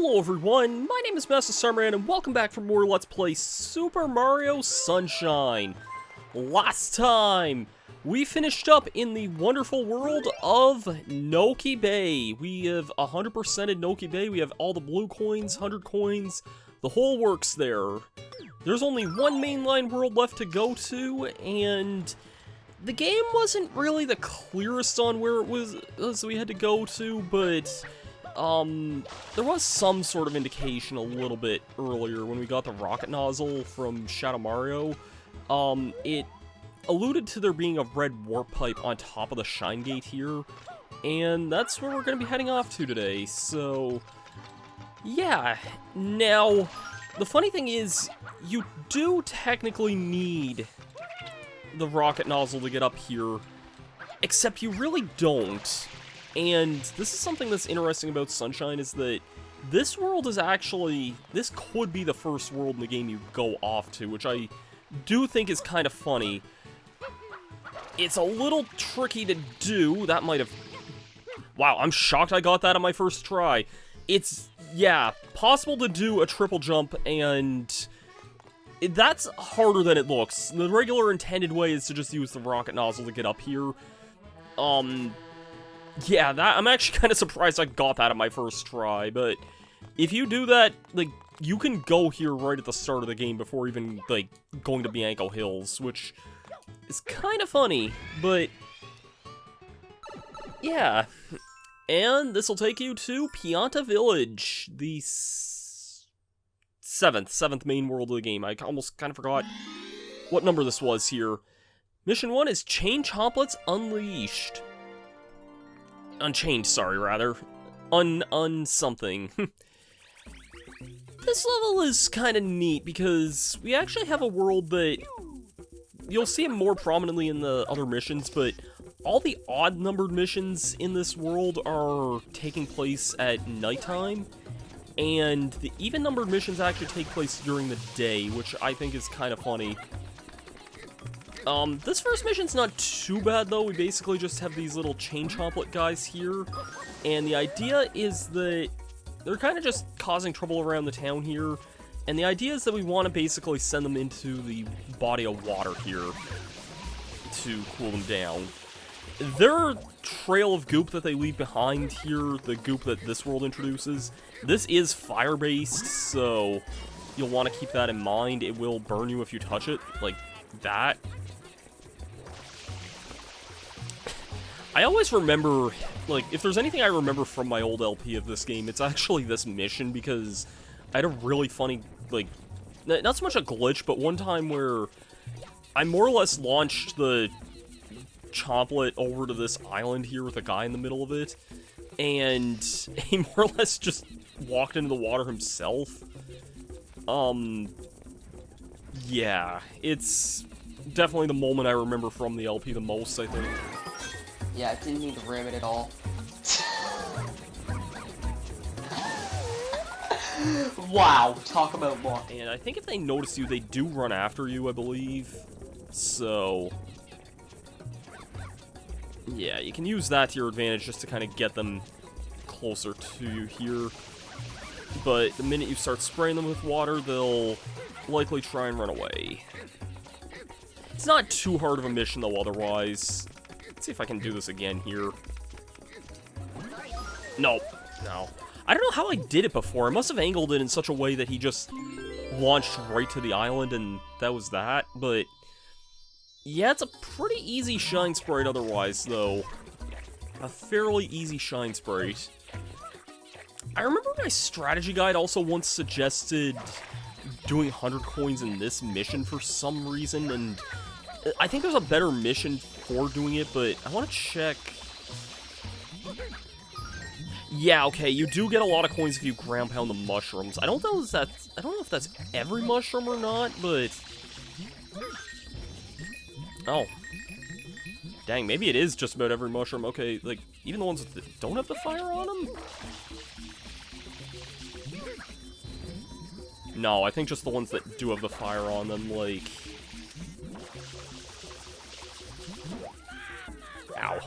Hello everyone, my name is Masterstarman and welcome back for more Let's Play Super Mario Sunshine. Last time, we finished up in the wonderful world of Noki Bay. We have 100%ed Noki Bay, we have all the blue coins, 100 coins, the whole works there. There's only one mainline world left to go to, and the game wasn't really the clearest on where it was we had to go to, but there was some sort of indication a little bit earlier when we got the rocket nozzle from Shadow Mario. It alluded to there being a red warp pipe on top of the Shine Gate here, and that's where we're going to be heading off to today, so yeah. Now, the funny thing is, you do technically need the rocket nozzle to get up here, except you really don't. And this is something that's interesting about Sunshine, is that this world is actually, this could be the first world in the game you go off to, which I do think is kind of funny. It's a little tricky to do. That might have, wow, I'm shocked I got that on my first try. It's, yeah, possible to do a triple jump, and that's harder than it looks. The regular intended way is to just use the rocket nozzle to get up here. Yeah, I'm actually kind of surprised I got that on my first try, but if you do that, like, you can go here right at the start of the game before even, like, going to Bianco Hills, which is kind of funny, but yeah. And this will take you to Pianta Village, the seventh main world of the game. I almost kind of forgot what number this was here. Mission 1 is Chain Chomplets Unleashed. Unchained, sorry, rather. Something. This level is kind of neat because we actually have a world that you'll see it more prominently in the other missions, but all the odd-numbered missions in this world are taking place at nighttime, and the even-numbered missions actually take place during the day, which I think is kind of funny. This first mission's not too bad, though. We basically just have these little chain chomplet guys here, and the idea is that they're kind of just causing trouble around the town here, and the idea is that we want to basically send them into the body of water here to cool them down. Their trail of goop that they leave behind here, the goop that this world introduces, this is fire-based, so you'll want to keep that in mind. It will burn you if you touch it, like that. I always remember, like, if there's anything I remember from my old LP of this game, it's actually this mission, because I had a really funny, like, not so much a glitch, but one time where I more or less launched the chomplet over to this island here with a guy in the middle of it, and he more or less just walked into the water himself. Yeah, it's definitely the moment I remember from the LP the most, I think. Yeah, I didn't need to ram it at all. Wow, talk about luck. And I think if they notice you, they do run after you, I believe. So yeah, you can use that to your advantage just to kind of get them closer to you here. But the minute you start spraying them with water, they'll likely try and run away. It's not too hard of a mission, though, otherwise. Let's see if I can do this again here. No. I don't know how I did it before. I must have angled it in such a way that he just launched right to the island, and that was that. But yeah, it's a pretty easy Shine Sprite otherwise, though. A fairly easy Shine Sprite. I remember my strategy guide also once suggested doing 100 coins in this mission for some reason, and I think there's a better mission for doing it, but I want to check. Yeah, okay, you do get a lot of coins if you ground pound the mushrooms. I don't know if that's every mushroom or not, but oh. Dang, maybe it is just about every mushroom. Okay, like, even the ones that don't have the fire on them? No, I think just the ones that do have the fire on them, like... Ow.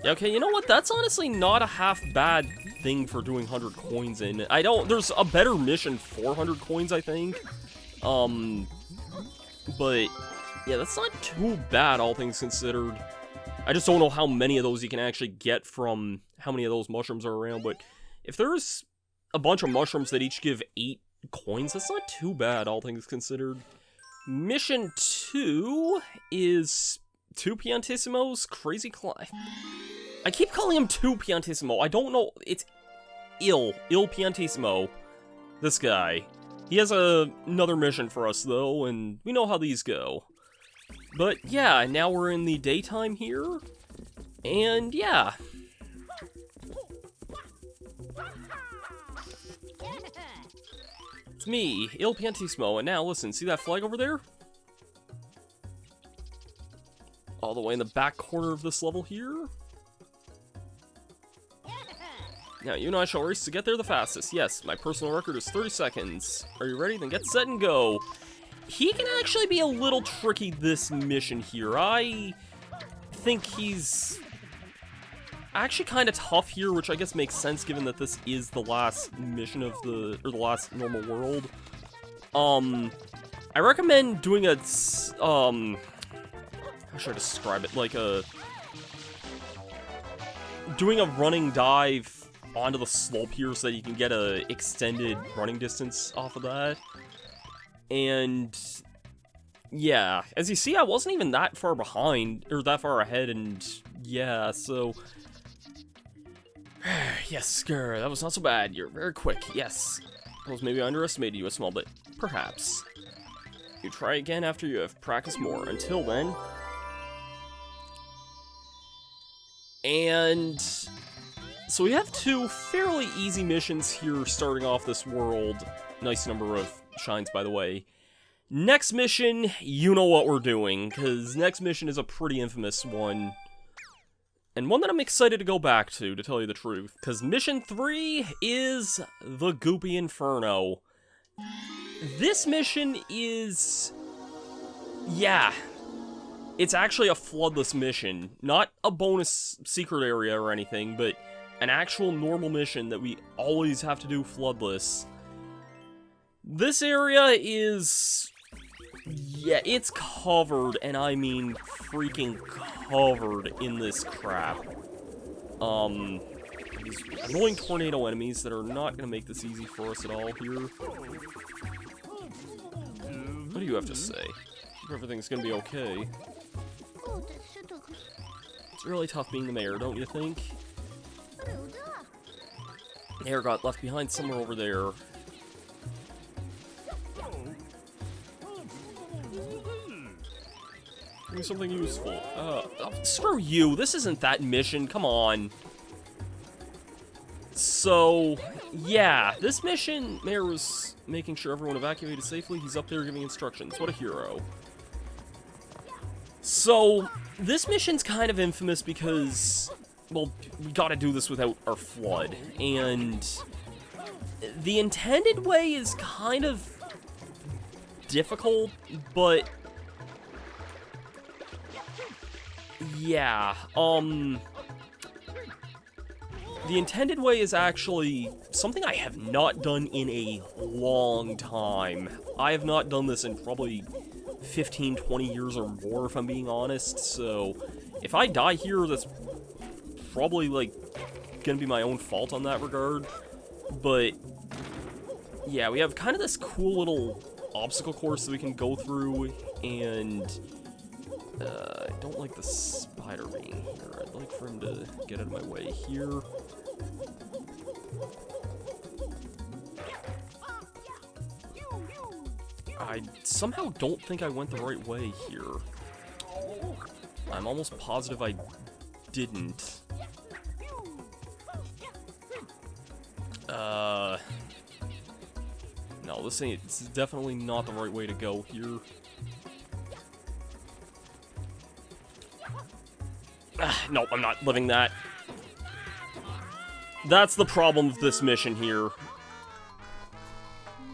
Okay, you know what? That's honestly not a half bad thing for doing 100 coins in. There's a better mission for 100 coins, I think. But, yeah, that's not too bad, all things considered. I just don't know how many of those you can actually get from how many of those mushrooms are around, but if there's a bunch of mushrooms that each give 8 coins, that's not too bad, all things considered. Mission 2 is 2 Piantissimos, Crazy Climb. I keep calling him 2 Piantissimo. I don't know. It's Il Piantissimo. This guy. He has another mission for us, though, and we know how these go. But, yeah, now we're in the daytime here. And, yeah. It's me, Il Piantissimo, and now, listen, see that flag over there? All the way in the back corner of this level here. Now, you and I shall race to get there the fastest. Yes, my personal record is 30 seconds. Are you ready? Then get set and go. He can actually be a little tricky this mission here. I think he's actually kind of tough here, which I guess makes sense given that this is the last mission of the last normal world. I recommend doing a, how should I describe it? Like doing a running dive onto the slope here so that you can get a extended running distance off of that. And yeah, as you see, I wasn't even that far behind, or that far ahead, and yeah, so yes, grr, that was not so bad. You're very quick, yes. Suppose maybe I underestimated you a small bit, perhaps. You try again after you have practiced more. Until then. And so we have 2 fairly easy missions here starting off this world. Nice number of shines, by the way. Next mission, you know what we're doing, because next mission is a pretty infamous one. And one that I'm excited to go back to tell you the truth. Because mission 3 is the Goopy Inferno. This mission is, yeah, it's actually a floodless mission. Not a bonus secret area or anything, but an actual normal mission that we always have to do floodless. This area is, yeah, it's covered, and I mean freaking covered in this crap. These annoying tornado enemies that are not going to make this easy for us at all here. What do you have to say? Hope everything's going to be okay. It's really tough being the mayor, don't you think? Mayor got left behind somewhere over there. Give me something useful. Oh, screw you. This isn't that mission. Come on. So, yeah. This mission, Mayor was making sure everyone evacuated safely. He's up there giving instructions. What a hero. So, this mission's kind of infamous because, well, we gotta do this without our flood. And the intended way is kind of difficult, but yeah, the intended way is actually something I have not done in a long time. I have not done this in probably 15, 20 years or more, if I'm being honest, so if I die here, that's probably, like, gonna be my own fault on that regard. But yeah, we have kind of this cool little obstacle course that we can go through, and I don't like the spider being here. I'd like for him to get out of my way here. I somehow don't think I went the right way here. I'm almost positive I didn't. No, it's definitely not the right way to go here. Nope, I'm not living that. That's the problem with this mission here.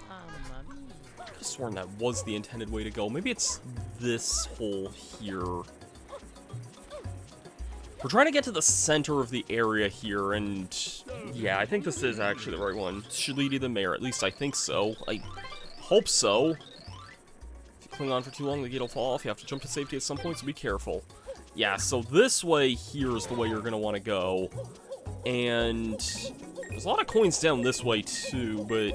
I could have sworn that was the intended way to go. Maybe it's this hole here. We're trying to get to the center of the area here, and yeah, I think this is actually the right one. This should lead you to the mayor, at least I think so. I hope so. If you cling on for too long, the gate will fall off. You have to jump to safety at some point, so be careful. Yeah, so this way here is the way you're going to want to go. And there's a lot of coins down this way too, but...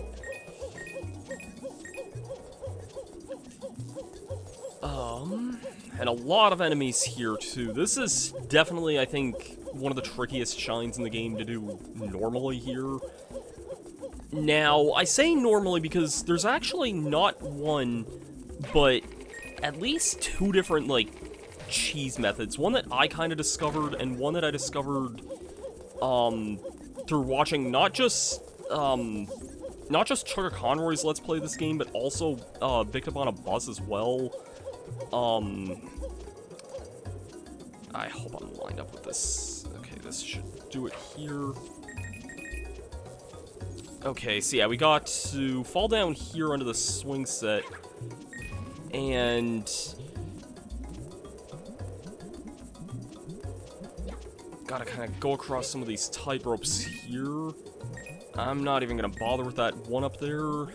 and a lot of enemies here too. This is definitely, I think, one of the trickiest shines in the game to do normally here. Now, I say normally because there's actually not one, but at least two different, like, cheese methods. One that I kind of discovered, and one that I discovered, through watching not just Chucker Conroy's Let's Play this game, but also, picked up on a bus as well. I hope I'm lined up with this. Okay, this should do it here. Okay, so yeah, we got to fall down here under the swing set, and gotta kind of go across some of these tight ropes here. I'm not even gonna bother with that one up there.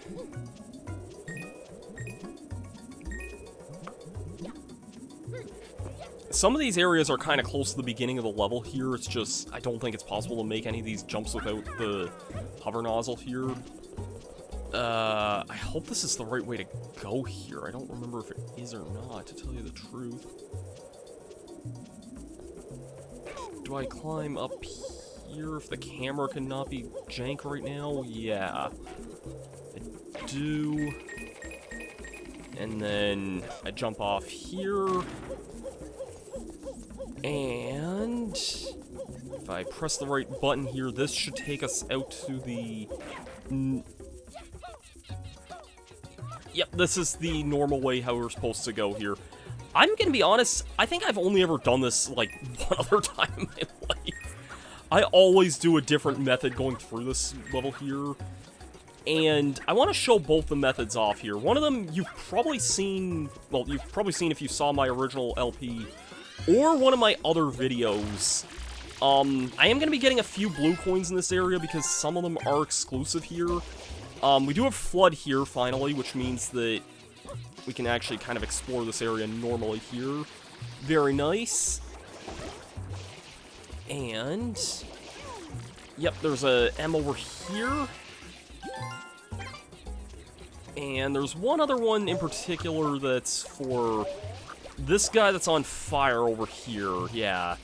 Some of these areas are kind of close to the beginning of the level here. It's just, I don't think it's possible to make any of these jumps without the hover nozzle here. I hope this is the right way to go here. I don't remember if it is or not, to tell you the truth. Do I climb up here if the camera cannot be jank right now? Yeah. I do. And then I jump off here. And if I press the right button here, this should take us out to the... Yep, this is the normal way how we're supposed to go here. I'm gonna be honest, I think I've only ever done this, like, one other time in my life. I always do a different method going through this level here. And I want to show both the methods off here. One of them you've probably seen... Well, you've probably seen if you saw my original LP... or one of my other videos. I am going to be getting a few blue coins in this area because some of them are exclusive here. We do have Flood here, finally, which means that we can actually kind of explore this area normally here. Very nice. And... yep, there's a M over here. And there's one other one in particular that's for... this guy that's on fire over here, yeah.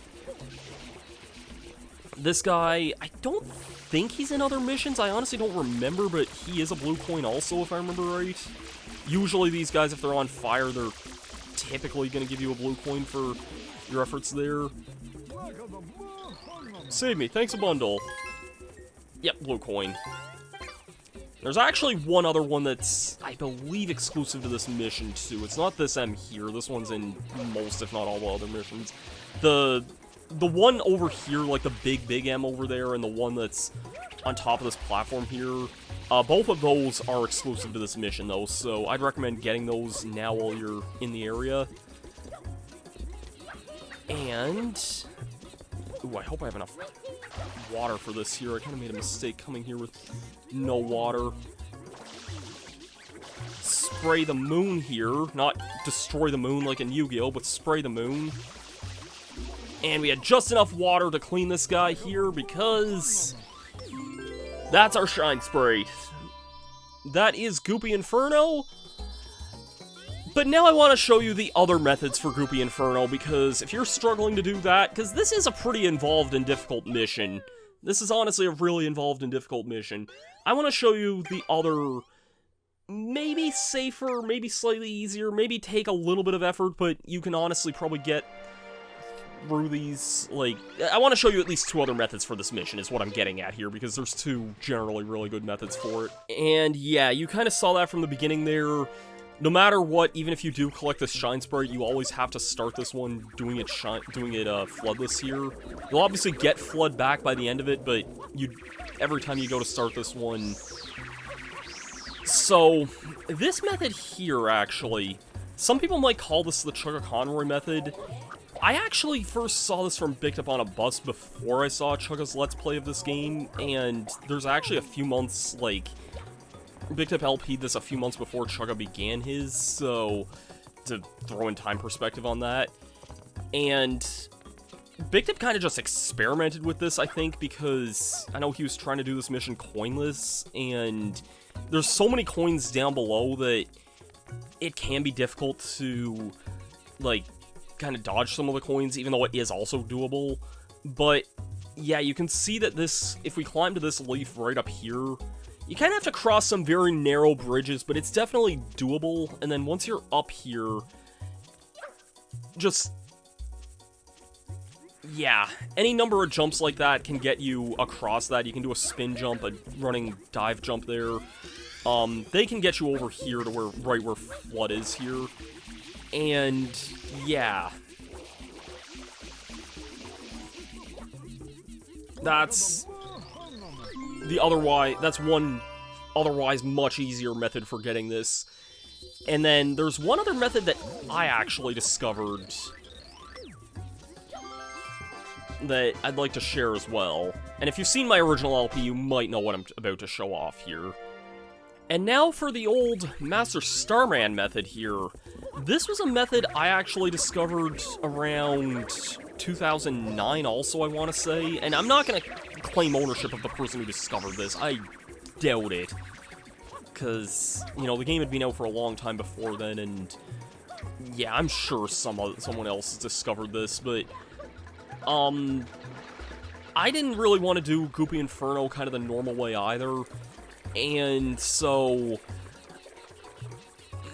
This guy, I don't think he's in other missions. I honestly don't remember, but he is a blue coin also, if I remember right. Usually these guys, if they're on fire, they're typically going to give you a blue coin for your efforts there. Save me, thanks a bundle. Yep, blue coin. There's actually one other one that's, I believe, exclusive to this mission, too. It's not this M here. This one's in most, if not all, the other missions. The one over here, like the big M over there, and the one that's on top of this platform here, both of those are exclusive to this mission, though, so I'd recommend getting those now while you're in the area. And... ooh, I hope I have enough water for this here. I kind of made a mistake coming here with no water. Spray the moon here. Not destroy the moon like in Yu-Gi-Oh, but spray the moon. And we had just enough water to clean this guy here because... that's our shine spray. That is Goopy Inferno. But now I want to show you the other methods for Goopy Inferno, because if you're struggling to do that, because this is a pretty involved and difficult mission. This is honestly a really involved and difficult mission. I want to show you the other, maybe safer, maybe slightly easier, maybe take a little bit of effort, but you can honestly probably get through these, like... I want to show you at least two other methods for this mission, is what I'm getting at here, because there's two generally really good methods for it. And yeah, you kind of saw that from the beginning there. No matter what, even if you do collect this shine spray, you always have to start this one doing it floodless here. You'll obviously get flood back by the end of it, but every time you go to start this one. So this method here, actually, some people might call this the Chucker Conroy method. I actually first saw this from Picked Up on a Bus before I saw Chugga's Let's Play of this game, and there's actually a few months, like, Picked Up LP'd this a few months before Chugga began his, so, to throw in time perspective on that. And Picked Up kind of just experimented with this, I think, because I know he was trying to do this mission coinless, and there's so many coins down below that it can be difficult to, like, kind of dodge some of the coins, even though it is also doable. But, yeah, you can see that this, if we climb to this leaf right up here, you kind of have to cross some very narrow bridges, but it's definitely doable. And then once you're up here, just, yeah, any number of jumps like that can get you across that. You can do a spin jump, a running dive jump there. They can get you over here to where, right where Flood is here. And, yeah. That's one otherwise much easier method for getting this. And then there's one other method that I actually discovered that I'd like to share as well. And if you've seen my original LP, you might know what I'm about to show off here. And now for the old Masterstarman method here. This was a method I actually discovered around 2009 also, I want to say. And I'm not going to claim ownership of the person who discovered this. I doubt it. Because, you know, the game had been out for a long time before then, and yeah, I'm sure someone else has discovered this, but I didn't really want to do Goopy Inferno kind of the normal way either. And so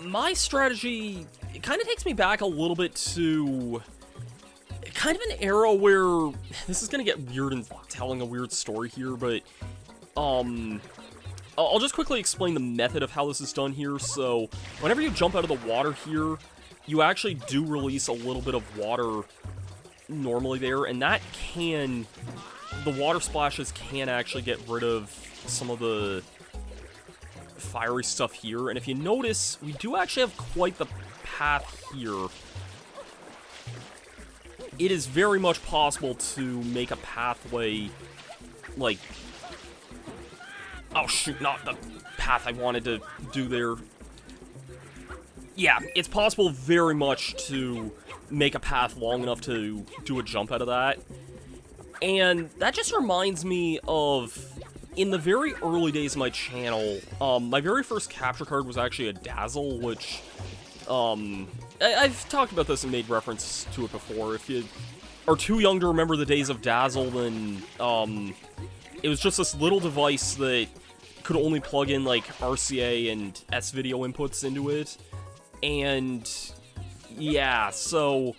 my strategy, it kind of takes me back a little bit to kind of an era where, this is going to get weird and telling a weird story here, but I'll just quickly explain the method of how this is done here. So whenever you jump out of the water here, you actually do release a little bit of water normally there, and that can, the water splashes can actually get rid of some of the fiery stuff here. And if you notice, we do actually have quite the path here. It is very much possible to make a pathway, like, oh shoot, not the path I wanted to do there. Yeah, it's possible very much to make a path long enough to do a jump out of that. And that just reminds me of, in the very early days of my channel, my very first capture card was actually a Dazzle, which, I've talked about this and made reference to it before. If you are too young to remember the days of Dazzle, then, it was just this little device that could only plug in, like, RCA and S-video inputs into it. And, yeah, so,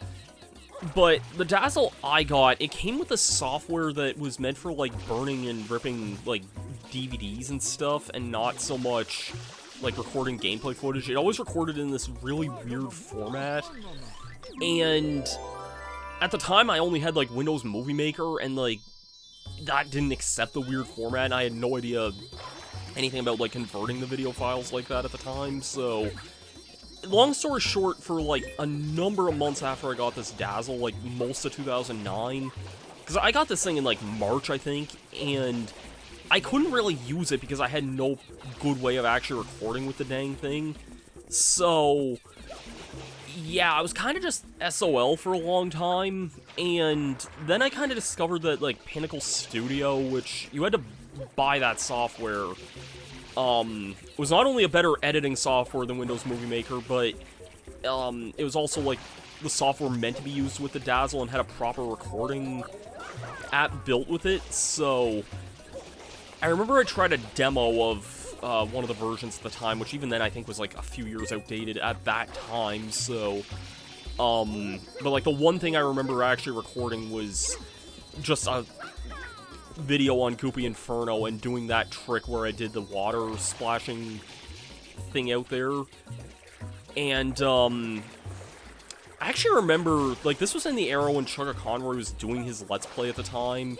but the Dazzle I got, it came with a software that was meant for, like, burning and ripping, like, DVDs and stuff, and not so much, like, recording gameplay footage. It always recorded in this really weird format, and at the time, I only had, like, Windows Movie Maker, and, like, that didn't accept the weird format, and I had no idea anything about, like, converting the video files like that at the time, so long story short, for, like, a number of months after I got this Dazzle, like, most of 2009, because I got this thing in, like, March, I think, and I couldn't really use it because I had no good way of actually recording with the dang thing, so yeah, I was kind of just SOL for a long time, and then I kind of discovered that, like, Pinnacle Studio, which you had to buy that software, was not only a better editing software than Windows Movie Maker, but it was also, like, the software meant to be used with the Dazzle and had a proper recording app built with it, so I remember I tried a demo of one of the versions at the time, which even then I think was, like, a few years outdated at that time, so, but, like, the one thing I remember actually recording was just a video on Goopy Inferno and doing that trick where I did the water splashing thing out there. And, I actually remember, like, this was in the era when Chugga Conroy was doing his Let's Play at the time,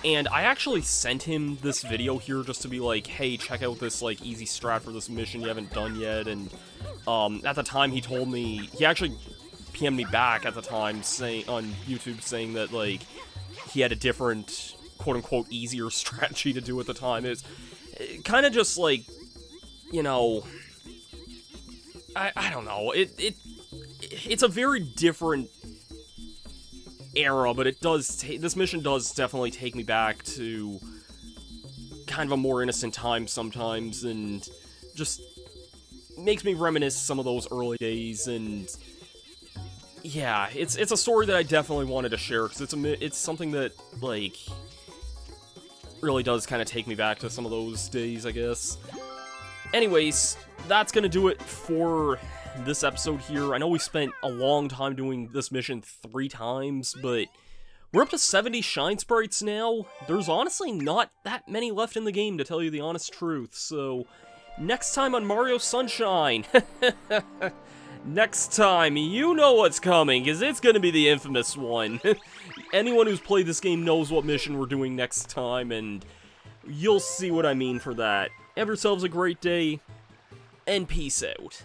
and I actually sent him this video here just to be like, hey, check out this, like, easy strat for this mission you haven't done yet, and, at the time he told me, he actually PM'd me back at the time saying on YouTube saying that, like, he had a different, quote-unquote, easier strategy to do at the time. It's kind of just, like, you know, I don't know. It's a very different era, but it does this mission does definitely take me back to kind of a more innocent time sometimes, and just makes me reminisce some of those early days. And yeah, it's a story that I definitely wanted to share, because it's something that, like, really does kind of take me back to some of those days, I guess. Anyways, that's gonna do it for this episode here. I know we spent a long time doing this mission 3 times, but we're up to 70 Shine Sprites now. There's honestly not that many left in the game, to tell you the honest truth, so next time on Mario Sunshine, next time, you know what's coming, because it's gonna be the infamous one. Anyone who's played this game knows what mission we're doing next time, and you'll see what I mean for that. Have yourselves a great day, and peace out.